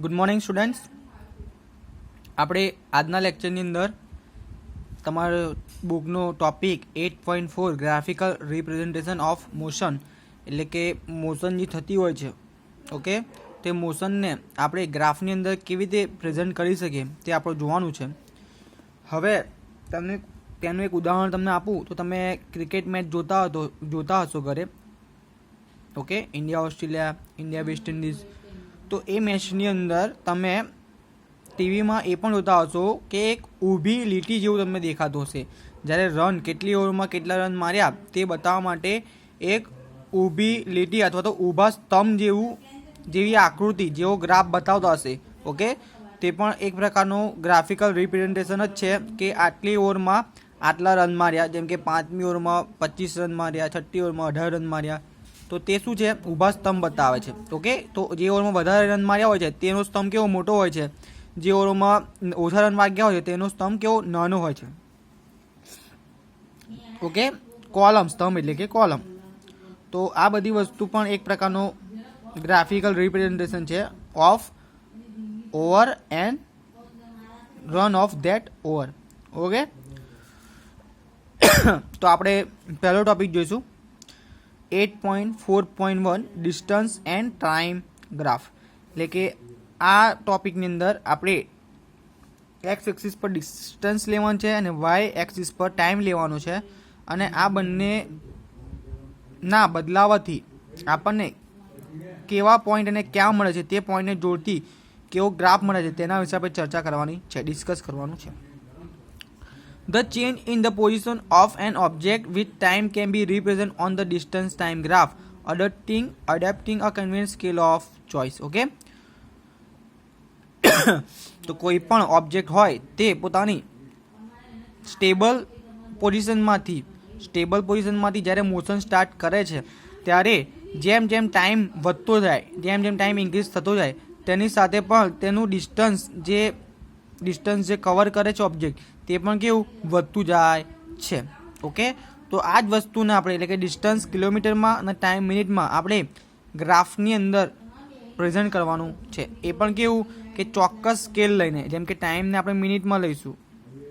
Good morning students. આપણે આજના લેક્ચરની અંદર તમારો બુકનો topic 8.4 graphical representation of motion એટલે કે મોશન જે થતી હોય છે, ઓકે, તે મોશનને આપણે ગ્રાફની અંદર કેવી રીતે પ્રેઝન્ટ કરી શકીએ તે આપણે જોવાનું છે. હવે તમને તેનું એક ઉદાહરણ તમને આપું તો તમે ક્રિકેટ મેચ જોતા હશો ઘરે, okay, India Australia, India West Indies. તો એ મેચની અંદર તમે ટીવીમાં એ પણ જોતા હશો કે એક ઊભી લીટી જેવું તમને દેખાતું હશે. જ્યારે રન કેટલી ઓવરમાં કેટલા રન માર્યા તે બતાવવા માટે એક ઊભી લીટી અથવા તો ઊભા સ્તંભ જેવી આકૃતિ જેવો ગ્રાફ બતાવતા હશે, ઓકે. તે પણ એક પ્રકારનું ગ્રાફિકલ રિપ્રેઝન્ટેશન જ છે કે આટલી ઓવરમાં આટલા રન માર્યા, જેમ કે 5મી ઓવરમાં 25 રન માર્યા, 6ઠ્ઠી ઓવરમાં 18 રન માર્યા. તો તે શું છે? ઊભા સ્તંભ બતાવે છે, ઓકે. તો જે ઓવરમાં વધારે રન માર્યા હોય છે તેનો સ્તંભ કેવો મોટો હોય છે, જે ઓવરમાં ઓછા રન વાગ્યા હોય છે તેનો સ્તંભ કેવો નાનો હોય છે, ઓકે. કોલમ, સ્તંભ એટલે કે કોલમ. તો આ બધી વસ્તુ પણ એક પ્રકારનો ગ્રાફિકલ રિપ્રેઝન્ટેશન છે of over and run of that over, okay. તો આપણે પહેલો ટોપિક જોઈશું 8.4.1 ડિસ્ટન્સ એન્ડ ટાઈમ ગ્રાફ. એટલે કે આ ટોપિકની અંદર આપણે એક્સ એક્સિસ પર ડિસ્ટન્સ લેવાનું છે અને વાય એક્સિસ પર ટાઈમ લેવાનો છે, અને આ બંનેના બદલાવાથી આપણને કેવા પોઈન્ટ અને ક્યાં મળે છે તે પોઈન્ટને જોડતી કેવો ગ્રાફ મળે છે તેના વિશે આપણે ચર્ચા કરવાની છે, ડિસ્કસ કરવાનું છે. The change in the position of an object with time can be represented on the distance time graph, adapting a convenient scale of choice, okay. તો કોઈ પણ ઓબ્જેક્ટ હોય તે પોતાની સ્ટેબલ પોઝિશનમાંથી જ્યારે મોશન સ્ટાર્ટ કરે છે ત્યારે જેમ જેમ ટાઈમ વધતો જાય, જેમ જેમ ટાઈમ ઇન્ક્રીઝ થતો જાય, તેની સાથે પણ તેનું ડિસ્ટન્સ જે કવર કરે છે ઓબ્જેક્ટ તે પણ કેવું વધતું જાય છે, ઓકે. તો આ જ વસ્તુને આપણે એટલે કે ડિસ્ટન્સ કિલોમીટરમાં અને ટાઈમ મિનિટમાં આપણે ગ્રાફની અંદર પ્રેઝન્ટ કરવાનું છે. એ પણ કેવું કે ચોક્કસ સ્કેલ લઈને, જેમ કે ટાઈમને આપણે મિનિટમાં લઈશું,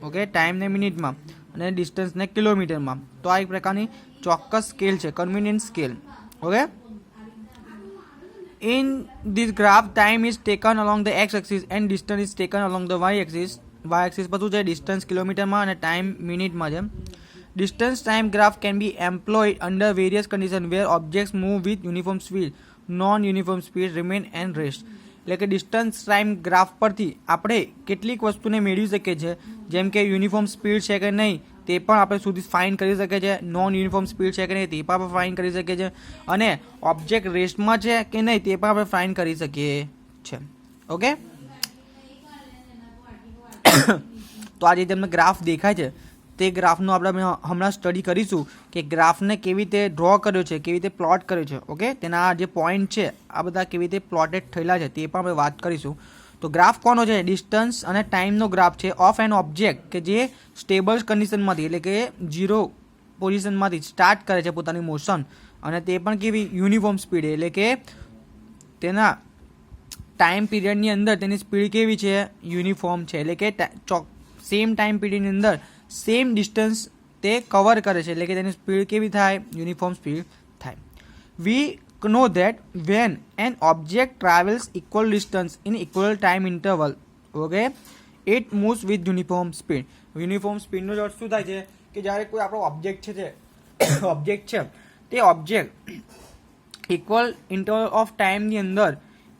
ઓકે, ટાઈમને મિનિટમાં અને ડિસ્ટન્સને કિલોમીટરમાં. તો આ એક પ્રકારની ચોક્કસ સ્કેલ છે, convenient scale, okay. In this graph, time is taken along the x-axis and distance is taken along the y-axis. Y-axis પર શું છે? ડિસ્ટન્સ કિલોમીટરમાં અને ટાઈમ મિનિટમાં છે. Distance time graph can be employed under various conditions where objects move with uniform speed, non-uniform speed remain and rest. એટલે કે distance time graph પરથી આપણે કેટલીક વસ્તુને મેળવી શકીએ છીએ, જેમ કે યુનિફોર્મ સ્પીડ છે કે નહીં તે પણ આપણે સુધી ફાઇન કરી શકીએ છીએ, નોન યુનિફોર્મ સ્પીડ છે કે નહીં તે પણ આપણે ફાઇન કરી શકીએ છીએ, અને ઓબ્જેક્ટ રેસ્ટમાં છે કે નહીં તે પણ આપણે ફાઇન કરી શકીએ છીએ, ઓકે. તો આ જે તમને ગ્રાફ દેખાય છે તે ગ્રાફનો આપણે હમણાં સ્ટડી કરીશું કે ગ્રાફને કેવી રીતે ડ્રો કર્યો છે, કેવી રીતે પ્લોટ કર્યો છે, ઓકે. તેના જે પોઈન્ટ છે આ બધા કેવી રીતે પ્લોટેડ થયેલા છે તે પણ આપણે વાત કરીશું. તો ગ્રાફ કોનો છે? ડિસ્ટન્સ અને ટાઈમનો ગ્રાફ છે ઓફ એન ઓબ્જેક્ટ કે જે સ્ટેબલ કન્ડિશનમાંથી એટલે કે 0 પોઝિશનમાંથી સ્ટાર્ટ કરે છે પોતાની મોશન, અને તે પણ કેવી યુનિફોર્મ સ્પીડ એટલે કે તેના ટાઈમ પીરિયડની અંદર તેની સ્પીડ કેવી છે? યુનિફોર્મ છે, એટલે કે સેમ ટાઈમ પીરિયડની અંદર સેમ ડિસ્ટન્સ તે કવર કરે છે, એટલે કે તેની સ્પીડ કેવી થાય? યુનિફોર્મ સ્પીડ થાય. વી know that when an object travels equal distance in equal time interval, okay, it moves with uniform speed. Uniform સ્પીડનો અર્થ શું થાય છે કે જ્યારે કોઈ આપણો ઓબ્જેક્ટ છે તે ઓબ્જેક્ટ ઇક્વલ ઇન્ટરવલ ઓફ ટાઈમની અંદર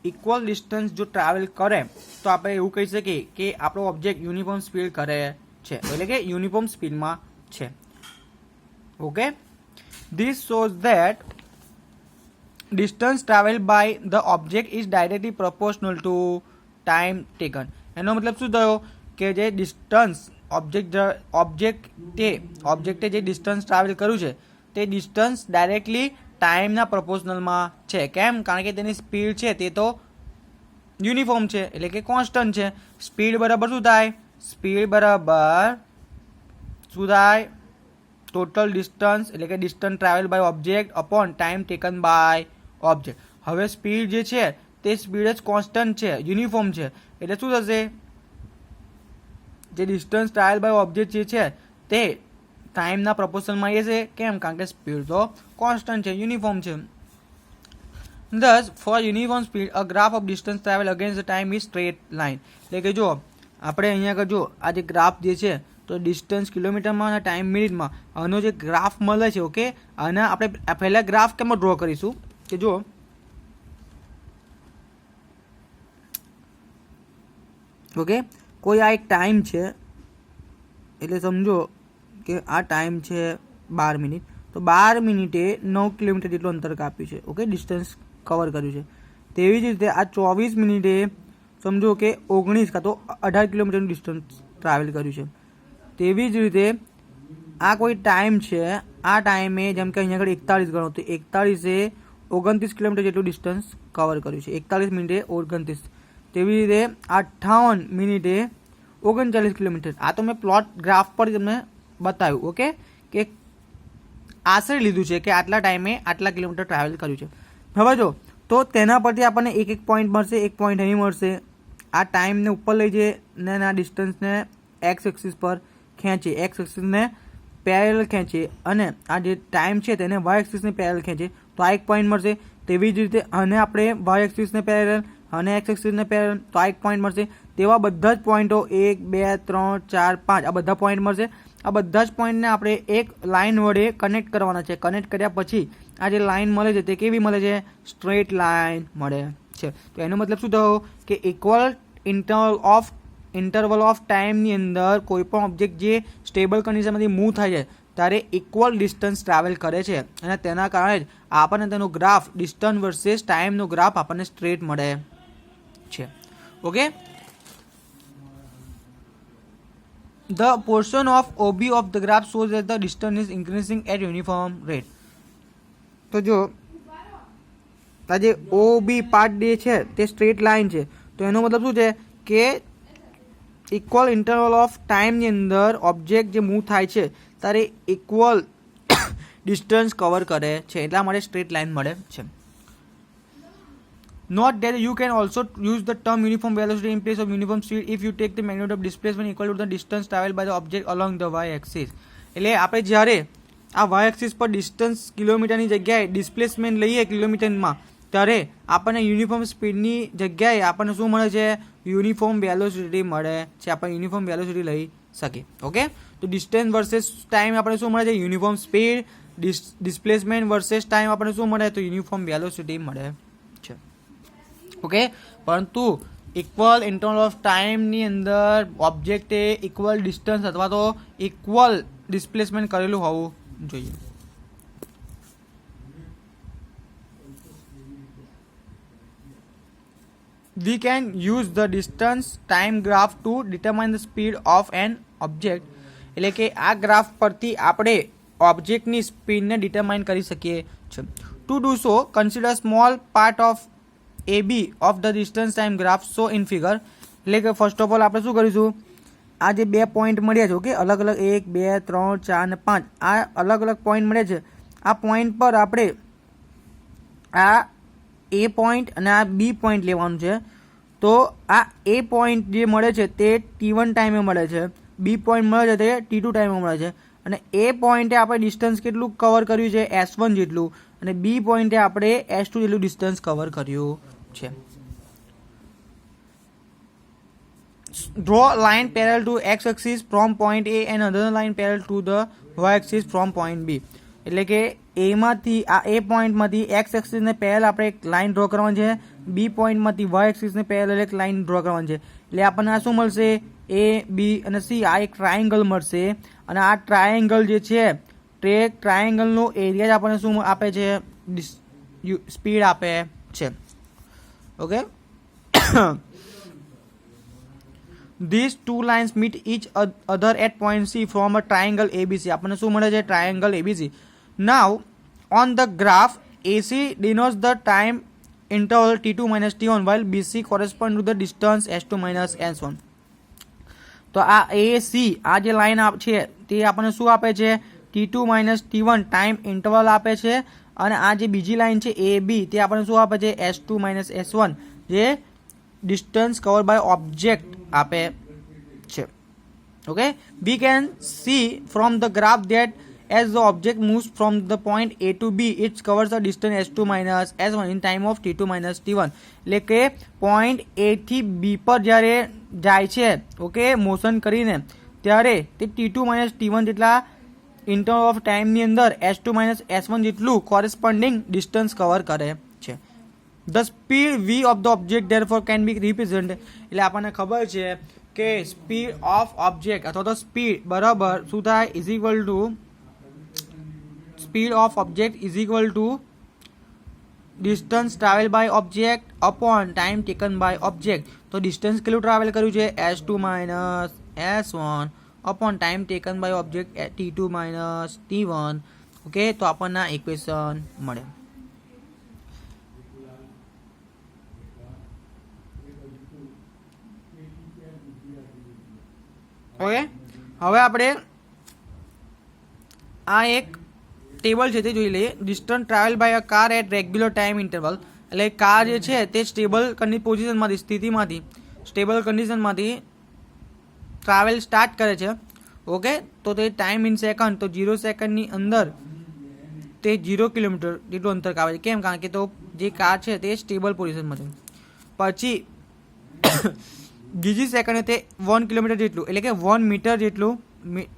ઇક્વલ ડિસ્ટન્સ જો ટ્રાવેલ કરે તો આપણે એવું કહી શકીએ કે આપણો ઓબ્જેક્ટ યુનિફોર્મ સ્પીડ કરે છે, એટલે કે યુનિફોર્મ સ્પીડમાં છે, okay. This shows that distance traveled by the object is directly proportional to time taken. એનો મતલબ શું થયો કે જે ડિસ્ટન્સ ઓબ્જેક્ટે જે ડિસ્ટન્સ ટ્રાવેલ કર્યું છે તે ડિસ્ટન્સ ડાયરેક્ટલી ટાઈમના પ્રપોર્શનલમાં છે. કેમ? કારણ કે તેની સ્પીડ છે તે તો યુનિફોર્મ છે, એટલે કે કોન્સ્ટન્ટ છે. સ્પીડ બરાબર શું થાય? સ્પીડ બરાબર શું થાય? ટોટલ ડિસ્ટન્સ એટલે કે distance travel by object upon time taken by object. હવે સ્પીડ જે છે તે સ્પીડ જ કોન્સ્ટન્ટ છે, યુનિફોર્મ છે, એટલે શું થશે, જે ડિસ્ટન્સ ટ્રાવેલ બાય ઓબ્જેક્ટ જે છે તે ટાઈમના પ્રપોર્શનમાં એ છે. કેમ? કારણ કે સ્પીડ તો કોન્સ્ટન્ટ છે, યુનિફોર્મ છે. Thus, for uniform speed, a graph of distance travel against the time is straight line. એટલે કે જો આપણે અહીંયા આગળ જો આ જે ગ્રાફ જે છે તો ડિસ્ટન્સ કિલોમીટરમાં અને ટાઈમ મિનિટમાં આનો જે ગ્રાફ મળે છે, ઓકે, અને આપણે પહેલા ગ્રાફ કેમ ડ્રો કરીશું કે જો ઓકે કોઈ આ એક ટાઈમ છે, એટલે સમજો કે આ ટાઈમ છે 12 મિનિટ, તો 12 મિનિટે 9 કિલોમીટર જેટલું અંતર કાપ્યું છે, ઓકે, ડિસ્ટન્સ કવર કર્યું છે. તેવી જ રીતે આ 24 મિનિટે સમજો કે 19 કાં તો 18 કિલોમીટરનું ડિસ્ટન્સ ટ્રાવેલ કર્યું છે. તેવી જ રીતે આ કોઈ ટાઈમ છે, આ ટાઈમે જેમ કે અહીંયા આગળ 41 ગણો તો 41એ 29 કિલોમીટર જેટલું ડિસ્ટન્સ કવર કર્યું છે, 41 મિનિટે 29. તેવી રીતે 58 મિનિટે 39 કિલોમીટર. આ તો મેં પ્લોટ ગ્રાફ પર તમને બતાવ્યું, ઓકે, કે આશરે લીધું છે કે આટલા ટાઈમે આટલા કિલોમીટર ટ્રાવેલ કર્યું છે. હવે જો તો તેના પરથી આપણને એક એક પોઈન્ટ મળશે, એક પોઈન્ટ અહીં મળશે. આ ટાઈમને ઉપર લઈ જઈએ ને આ ડિસ્ટન્સને એક્સ એક્સિસ પર ખેંચે, એક્સ એક્સિસને પેરેલલ ખેંચે, અને આ જે ટાઈમ છે તેને વાય એક્સિસને પેરેલલ ખેંચે, તો આ એક પોઈન્ટ મળશે. તેવી જ રીતે આને આપણે વાય એક્સિસને પેરેલલ અને એક્સ એક્સિસને પેરેલલ, તો આ એક પોઈન્ટ મળશે. તેવા બધા જ પોઈન્ટો 1 2 3 4 5 આ બધા પોઈન્ટ મળશે. આ બધા જ પોઈન્ટને આપણે એક લાઇન વડે કનેક્ટ કરવાના છે. કનેક્ટ કર્યા પછી આ જે લાઇન મળે છે તે કેવી મળે છે? સ્ટ્રેટ લાઇન મળે છે. તો એનો મતલબ શું થયો કે ઇક્વલ ઇન્ટરવલ ઓફ ટાઈમની અંદર કોઈ પણ ઓબ્જેક્ટ જે સ્ટેબલ કન્ડિશનમાંથી મૂવ થાય છે ત્યારે ઇક્વલ ડિસ્ટન્સ ટ્રાવેલ કરે છે, અને તેના કારણે જ આપણને તેનો ગ્રાફ ડિસ્ટન્સ વર્સેસ ટાઈમનો ગ્રાફ આપણને સ્ટ્રેટ મળે છે. Okay, the portion of OB of the graph shows that the distance is increasing at uniform rate. તો જો આ જે OB પાર્ટ જે છે તે સ્ટ્રેટ લાઇન છે, તો એનો મતલબ શું છે કે ઇક્વલ ઇન્ટરવલ ઓફ ટાઈમની અંદર ઓબ્જેક્ટ જે મૂવ થાય છે ત્યારે ઇક્વલ ડિસ્ટન્સ કવર કરે છે, એટલા માટે સ્ટ્રેટ લાઇન મળે છે. Note that you can also use the term uniform velocity in place of uniform speed if you take the magnitude of displacement equal to the distance traveled by the object along the y-axis. એટલે આપણે જ્યારે આ y-axis પર distance કિલોમીટરની જગ્યાએ displacement લઈએ કિલોમીટરમાં, ત્યારે આપણને યુનિફોર્મ સ્પીડની જગ્યાએ આપણને શું મળે છે? યુનિફોર્મ વેલોસિટી મળે છે. આપણે યુનિફોર્મ વેલોસિટી લઈ શકીએ. ઓકે, તો ડિસ્ટન્સ વર્સેસ ટાઈમ આપણે શું મળે છે? Uniform speed. Displacement versus time આપણે શું મળે? તો યુનિફોર્મ વેલોસિટી મળે છે. ઓકે, પરંતુ ઇક્વલ ઇન્ટરવલ ઓફ ટાઈમની અંદર ઓબ્જેક્ટે ઇક્વલ ડિસ્ટન્સ અથવા તો ઇક્વલ ડિસ્પ્લેસમેન્ટ કરેલું હોવું જોઈએ. We can use the distance time graph to determine the speed of an object. એટલે કે આ ગ્રાફ પરથી આપણે ઓબ્જેક્ટની સ્પીડને ડિટરમાઇન કરી શકીએ છીએ. To do so, consider small part of AB of the distance time graph so in figure. એટલે કે ફર્સ્ટ ઓફ ઓલ આપણે શું કરીશું, આ જે બે પોઈન્ટ મળ્યા છે, ઓકે, અલગ અલગ 1 2 3 4 અને 5 આ અલગ અલગ પોઈન્ટ મળ્યા છે. આ પોઈન્ટ પર આપણે આ A પોઈન્ટ અને આ B પોઈન્ટ લેવાનું છે. તો આ A પોઈન્ટ જે મળે છે તે T1 ટાઈમે મળે છે, B પોઈન્ટ મળે છે તે T2 ટાઈમે મળે છે, અને A પોઈન્ટે આપણે ડિસ્ટન્સ કેટલું કવર કર્યું છે? S1 જેટલું, અને B પોઈન્ટે આપણે S2 જેટલું ડિસ્ટન્સ કવર કર્યું છે. Draw line parallel to x axis from point A and another line parallel to the y axis from point B. એટલે કે A માંથી આ A પોઈન્ટમાંથી x axis ને પેરેલલ આપણે એક લાઈન ડ્રો કરવાની છે, B પોઈન્ટમાંથી y axis ને પેરેલલ એક લાઈન ડ્રો કરવાની છે. એટલે આપણને આ શું મળશે? A, B અને C આ એક ટ્રાયેંગલ મળશે, અને આ ટ્રાયેંગલ જે છે તે ટ્રાયેંગલનો એરિયા જ આપણને શું આપે છે? સ્પીડ આપે છે. Okay, these two lines meet each other at point C from a triangle ABC. આપણને શું મળે છે? Triangle ABC. Now on the graph AC denotes the time interval T2 minus T1 while BC corresponds to the distance S2 minus S1. તો આ AC આ જે line છે તે આપણને શું આપે છે? T2 minus T1 time interval આપે છે, અને આ જે બીજી લાઈન છે એ બી તે આપણને શું આપે છે S2 માઇનસ S1 જે ડિસ્ટન્સ કવર બાય ઓબ્જેક્ટ આપે છે. Okay, we can see from the graph that as the object moves from the point A to B it covers the distance S2 minus S1 in time of T2 minus T1. એટલે કે point A થી B પર જ્યારે જાય છે okay motion કરીને ત્યારે તે T2 minus T1 જેટલા ઇન્ટરવલ ઓફ ટાઈમની અંદર S2 minus S1 જેટલું કોરેસ્પોન્ડિંગ ડિસ્ટન્સ કવર કરે છે. The speed V of the object therefore can be represented. એટલે આપણને ખબર છે કે સ્પીડ ઓફ ઓબ્જેક્ટ અથવા તો સ્પીડ બરાબર શું થાય is equal to speed of object is equal to distance travel by object upon time taken by object. તો distance કેટલું ટ્રાવેલ કર્યું છે S2 minus S1 upon time taken by object T2 minus T1. Okay, તો આપણને આ equation મળે. Okay, હવે આપણે આ એક ટેબલ છે તે જોઈ લઈએ. Distance travel by a car at regular time interval. એટલે કાર જે છે તે સ્ટેબલ પોઝિશનમાંથી સ્થિતિમાંથી સ્ટેબલ કન્ડિશનમાંથી ટ્રાવેલ સ્ટાર્ટ કરે છે. ઓકે, તો તે ટાઈમ ઇન સેકન્ડ તો 0 સેકન્ડની અંદર તે 0 કિલોમીટર જેટલું અંતર કાપે છે. કેમ? કારણ કે તો જે કાર છે તે સ્ટેબલ પોઝિશનમાંથી પછી બીજી સેકન્ડે તે 1 કિલોમીટર જેટલું એટલે કે 1 મીટર જેટલું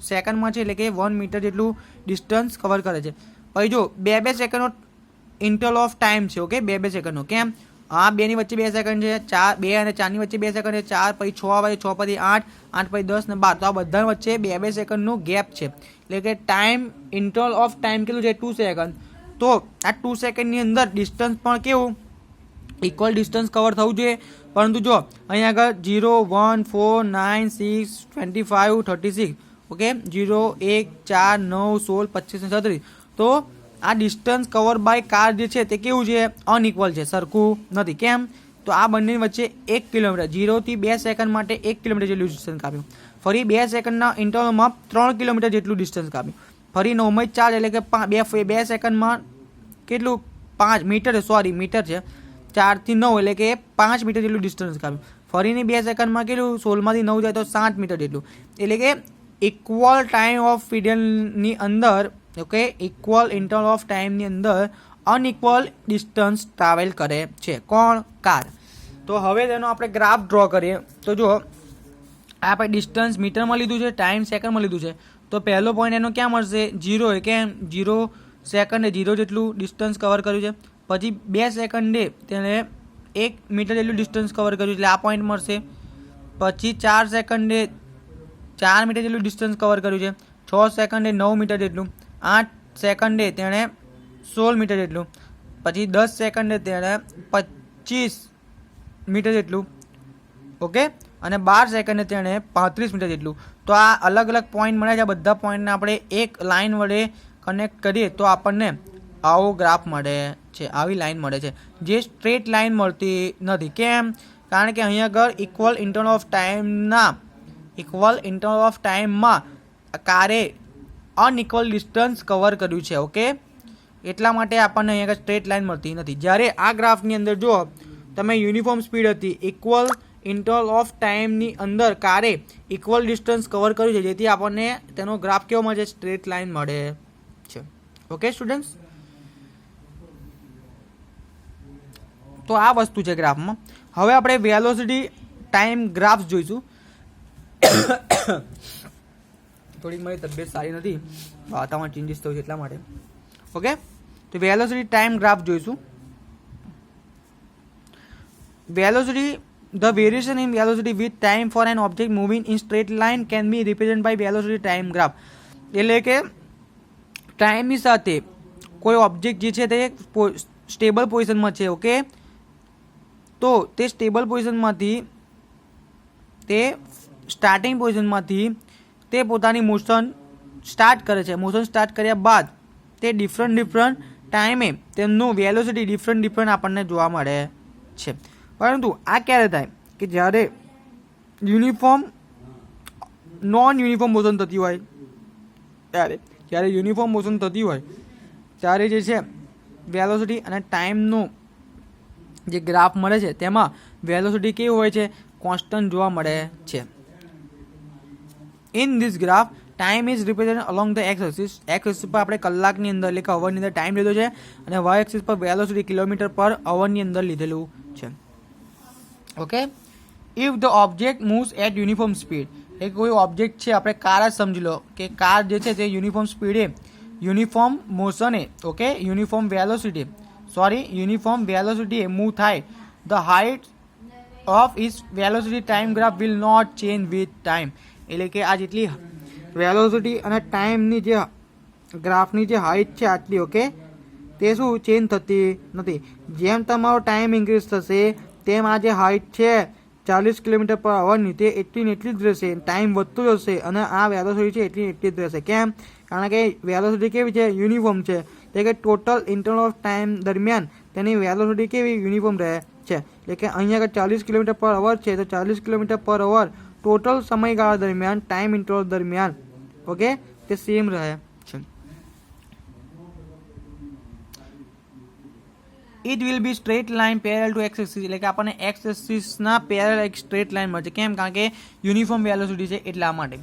સેકન્ડમાં છે એટલે કે 1 મીટર જેટલું ડિસ્ટન્સ કવર કરે છે. પછી જો 2 સેકન્ડનો ઇન્ટરવલ ઓફ ટાઈમ છે. ઓકે, 2 સેકન્ડનો. કેમ? હા, 2 ની વચ્ચે 2 સેકન્ડ છે, 2 અને 4 ની વચ્ચે 2 સેકન્ડ છે, 4 પછી 6 આવે, 6 પછી 8, 8 પછી 10 ને 12. તો આ બધા વચ્ચે 2 સેકન્ડનું ગેપ છે. એટલે કે ટાઈમ ઇન્ટરવલ ઓફ ટાઈમ કેટલું છે 2 સેકન્ડ. તો આ 2 સેકન્ડની અંદર ડિસ્ટન્સ પણ કેવું ઇક્વલ ડિસ્ટન્સ કવર થવું જોઈએ. પરંતુ જો અહીંયા આગળ 0, 1, 4, 9, 6, 25, 36 ઓકે 0, 1, 4, 9, 16, 25 અને 36. તો આ ડિસ્ટન્સ કવર બાય કાર જે છે તે કેવું છે અનઇક્વલ છે, સરખું નથી. કેમ? તો આ બંનેની વચ્ચે 1 કિલોમીટર 0 થી 2 સેકન્ડ માટે 1 કિલોમીટર જેટલું ડિસ્ટન્સ કાપ્યું. ફરી 2 સેકન્ડના ઇન્ટરવલમાં 3 કિલોમીટર જેટલું ડિસ્ટન્સ કાપ્યું. ફરી 9 4 એટલે કે 2 સેકન્ડમાં કેટલું 5 મીટર મીટર છે 4 થી 9 એટલે કે 5 મીટર જેટલું ડિસ્ટન્સ કાપ્યું. ફરીની 2 સેકન્ડમાં કેટલું 16 માંથી 9 જાય તો 7 મીટર જેટલું. એટલે કે ઇક્વલ ટાઈમ ઓફ પીરિયડની અંદર ઓકે ઇક્વલ ઇન્ટરવલ ઓફ ટાઈમની અંદર અનઇક્વલ ડિસ્ટન્સ ટ્રાવેલ કરે છે. કોણ? કાર. તો હવે તેનો આપણે ગ્રાફ ડ્રો કરીએ. તો જો આપણે ડિસ્ટન્સ મીટરમાં લીધું છે, ટાઈમ સેકન્ડમાં લીધું છે. તો પહેલો પોઈન્ટ એનો ક્યાં મળશે 0 એ કેમ 0 સેકન્ડે 0 જેટલું ડિસ્ટન્સ કવર કર્યું છે. પછી 2 સેકન્ડે તેને 1 મીટર જેટલું ડિસ્ટન્સ કવર કર્યું એટલે આ પોઈન્ટ મળશે. પછી 4 સેકન્ડે 4 મીટર જેટલું ડિસ્ટન્સ કવર કર્યું છે. 6 સેકન્ડે 9 મીટર જેટલું. 8 સેકન્ડે તેણે 16 મીટર જેટલું. પછી 10 સેકન્ડે તેણે 25 મીટર જેટલું. ઓકે, અને 12 સેકન્ડે તેણે 35 મીટર જેટલું. તો આ અલગ અલગ પોઈન્ટ મળ્યા છે. બધા પોઈન્ટને આપણે એક લાઇન વડે કનેક્ટ કરીએ તો આપણને આવો ગ્રાફ મળે છે, આવી લાઇન મળે છે, જે સ્ટ્રેટ લાઇન મળતી નથી. કેમ? કારણ કે અહીંયા આગળ ઇક્વલ ઇન્ટરવલ ઓફ ટાઈમમાં કારે અનઇક્વલ ડિસ્ટન્સ કવર કર્યું છે. ઓકે, એટલા માટે આપણને અહીંયા આગળ સ્ટ્રેટ લાઇન મળતી નથી. જ્યારે આ ગ્રાફની અંદર જો તમે યુનિફોર્મ સ્પીડ હતી, ઇક્વલ ઇન્ટરવલ ઓફ ટાઈમની અંદર કારે ઇક્વલ ડિસ્ટન્સ કવર કર્યું છે, જેથી આપણને તેનો ગ્રાફ કેવો મળે છે સ્ટ્રેટ લાઇન મળે છે. ઓકે સ્ટુડન્ટ્સ, તો આ વસ્તુ છે ગ્રાફમાં. હવે આપણે વેલોસિટી ટાઈમ ગ્રાફ જોઈશું. થોડીક મારી તબિયત સારી નથી, વાતાવરણ ચેન્જીસ થયું છે એટલા માટે. ઓકે, તો વેલોસિટી ટાઈમ ગ્રાફ જોઈશું. Velocity the variation in velocity with time for an object moving in straight line can be represented by velocity time graph. એટલે કે ટાઈમની સાથે કોઈ ઓબ્જેક્ટ જે છે તે સ્ટેબલ પોઝિશનમાં છે. ઓકે, તો તે સ્ટેબલ પોઝિશનમાંથી તે સ્ટાર્ટિંગ પોઝિશનમાંથી તે પોતાની મોશન સ્ટાર્ટ કરે છે. મોશન સ્ટાર્ટ કર્યા બાદ તે ડિફરન્ટ ટાઈમે તેમનું વેલોસિટી ડિફરન્ટ આપણને જોવા મળે છે. પરંતુ આ ક્યારે થાય કે જ્યારે નોન યુનિફોર્મ મોશન થતી હોય ત્યારે. જ્યારે યુનિફોર્મ મોશન થતી હોય ત્યારે જે છે વેલોસિટી અને ટાઈમનો જે ગ્રાફ મળે છે તેમાં વેલોસિટી કેવી હોય છે, કોન્સ્ટન્ટ જોવા મળે છે. In this graph time is represent along the x axis. X axis પર આપણે કલાકની અંદર એટલે કે અવરની અંદર ટાઈમ લીધો છે અને વાય એક્સિસ પર વેલોસિટી કિલોમીટર પર અવરની અંદર લીધેલું છે. Okay. If the object moves at uniform speed, એ કોઈ ઓબ્જેક્ટ છે, આપણે કાર જ સમજી લો કે કાર જે છે તે યુનિફોર્મ સ્પીડે, યુનિફોર્મ મોશને, ઓકે, યુનિફોર્મ વેલોસિટી મૂવ થાય, the height of is velocity time graph will not change with time. એટલે કે આ જેટલી વેલોસિટી અને ટાઈમની જે ગ્રાફની જે હાઇટ છે આટલી, ઓકે, તે શું ચેન્જ થતી નથી. જેમ તમારો ટાઈમ ઇન્ક્રીઝ થશે તેમ આ જે હાઇટ છે 40 કિલોમીટર પર અવરની તે એટલી ને એટલી જ રહેશે. ટાઈમ વધતો જશે અને આ વેલોસિટી છે એટલી એટલી જ રહેશે. કેમ? કારણ કે વેલોસિટી કેવી છે, યુનિફોર્મ છે. એટલે કે ટોટલ ઇન્ટરવલ ઓફ ટાઈમ દરમિયાન તેની વેલોસિટી કેવી, યુનિફોર્મ રહે છે. એટલે કે અહીંયા આગળ 40 કિલોમીટર પર અવર છે તો 40 કિલોમીટર પર અવર ટોટલ સમયગાળા દરમિયાન, ટાઈમ ઇન્ટરવલ દરમિયાન, ઓકે, તે સેમ રહે છે. It will be straight line parallel to X axis. એટલે કે આપણને એક્સ એક્સિસના પેરેલલ એક સ્ટ્રેટ લાઇન મળશે. કેમ? કારણ કે યુનિફોર્મ વેલોસિટી છે એટલા માટે.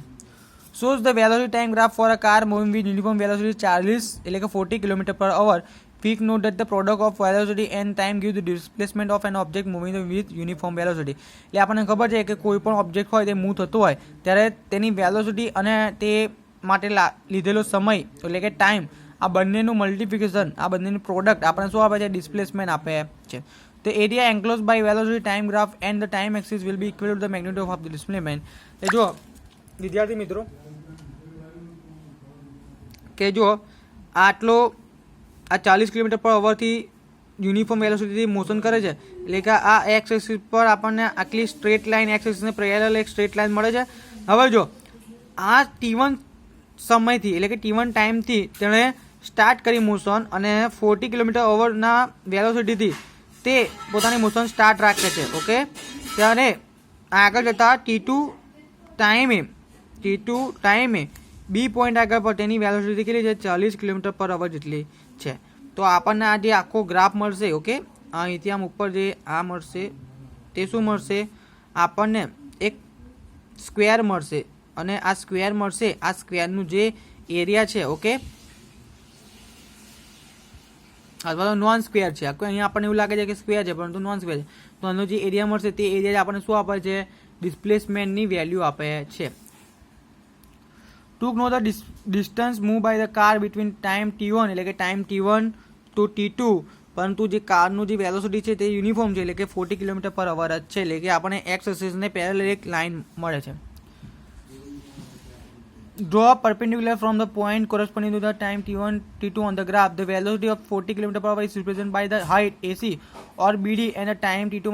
Shows the velocity time graph for a car moving with uniform velocity 40 એટલે કે 40 કિલોમીટર પર અવર. Quick note that the product of velocity and time gives the displacement of an object moving with uniform velocity. એટલે આપણને ખબર છે કે કોઈ પણ ઓબ્જેક્ટ હોય તે મૂવ થતો હોય ત્યારે તેની વેલોસિટી અને તે માટે લીધેલો સમય એટલે કે ટાઈમ, આ બંનેનું મલ્ટિપ્લિકેશન, આ બંનેનું પ્રોડક્ટ આપણને શું આપે છે, ડિસ્પ્લેસમેન્ટ આપે છે. The area enclosed by velocity time graph and the time axis will be equal to the magnitude of the displacement. એ જો વિદ્યાર્થી મિત્રો કે જો આટલો આ 40 કિલોમીટર પર અવરથી યુનિફોર્મ વેલોસિટીથી મોશન કરે છે એટલે કે આ એક્સ એક્સિસ પર આપણને આટલી સ્ટ્રેટ લાઇન એક્સ એક્સિસને પેરેલલ એક સ્ટ્રેટ લાઇન મળે છે. હવે જો આ T1 સમયથી એટલે કે T1 ટાઈમથી તેણે સ્ટાર્ટ કરી મોશન અને 40 કિલોમીટર અવરના વેલોસિટીથી તે પોતાની મોશન સ્ટાર્ટ રાખે છે, ઓકે. ત્યારે આગળ જતાં T2 ટાઈમે બી પોઈન્ટ આગળ પર તેની વેલોસિટી કેટલી છે, 40 કિલોમીટર પર અવર જેટલી છે. તો આપણને આ જે આખો ગ્રાફ મળશે, ઓકે, અહીંથી આમ ઉપર જે આ મળશે તે શું મળશે, આપણને એક સ્ક્વેર મળશે અને આ સ્ક્વેર મળશે, આ સ્ક્વેરનું જે એરિયા છે, ઓકે, અથવા તો નોન સ્ક્વેર છે. અહીંયા આપણને એવું લાગે છે કે સ્ક્વેર છે પરંતુ નોન સ્ક્વેર છે. તો આનો જે એરિયા મળશે તે એરિયા આપણને શું આપે છે, ડિસ્પ્લેસમેન્ટની વેલ્યુ આપે છે. To know the distance moved by the car between time t1 એટલે કે ટાઈમ t1 to t2, પરંતુ જે કારનું જે વેલોસિટી છે તે યુનિફોર્મ છે એટલે કે 40 કિલોમીટર પર અવર જ છે. એટલે કે આપણને એક્સ એક્સિસને પેરેલલ એક લાઇન મળે છે. Draw perpendicular from the point corresponding to the time t1 t2 on the graph. The velocity of 40 km per hour is represented by the height AC or BD and the time t2